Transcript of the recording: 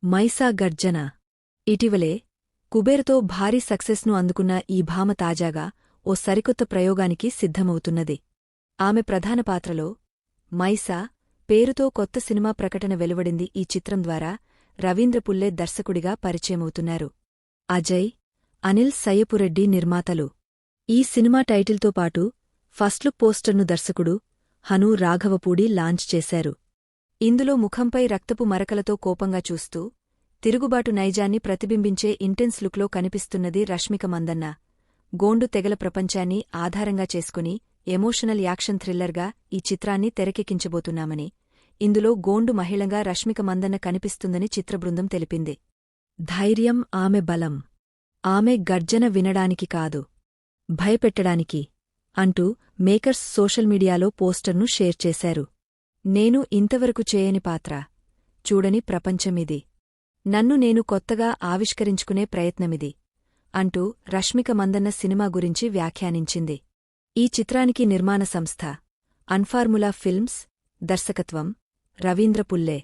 మైసా గర్జన. ఇటీవలే కుబేర్తో భారీ సక్సెస్ను అందుకున్న ఈ భామ తాజాగా ఓ సరికొత్త ప్రయోగానికి సిద్ధమవుతున్నది. ఆమె ప్రధాన పాత్రలో మైసా పేరుతో కొత్త సినిమా ప్రకటన వెలువడింది. ఈ చిత్రం ద్వారా రవీంద్ర పుల్లే దర్శకుడిగా పరిచయమవుతున్నారు. అజయ్, అనిల్ సయ్యపురెడ్డి నిర్మాతలు. ఈ సినిమా టైటిల్తో పాటు ఫస్ట్లుక్ పోస్టర్ను దర్శకుడు హను రాఘవపూడి లాంచ్ చేశారు. ఇందులో ముఖంపై రక్తపు మరకలతో కోపంగా చూస్తూ తిరుగుబాటు నైజాన్ని ప్రతిబింబించే ఇంటెన్స్ లుక్లో కనిపిస్తున్నది రష్మిక మందన్న. గోండు తెగల ప్రపంచాన్ని ఆధారంగా చేసుకుని ఎమోషనల్ యాక్షన్ థ్రిల్లర్గా ఈ చిత్రాన్ని తెరకెక్కించబోతున్నామని, ఇందులో గోండు మహిళగా రష్మిక మందన్న కనిపిస్తుందని చిత్రబృందం తెలిపింది. ధైర్యం ఆమె బలం. ఆమె గర్జన వినడానికి కాదు, భయపెట్టడానికి అంటూ మేకర్స్ సోషల్ మీడియాలో పోస్టర్ను షేర్ చేశారు. నేను ఇంతవరకు చేయని పాత్ర, చూడని ప్రపంచమిది. నన్ను నేను కొత్తగా ఆవిష్కరించుకునే ప్రయత్నమిది అంటూ రష్మిక మందన్న సినిమా గురించి వ్యాఖ్యానించింది. ఈ చిత్రానికి నిర్మాణ సంస్థ అన్ఫార్ములా ఫిల్మ్స్, దర్శకత్వం రవీంద్ర పుల్లే.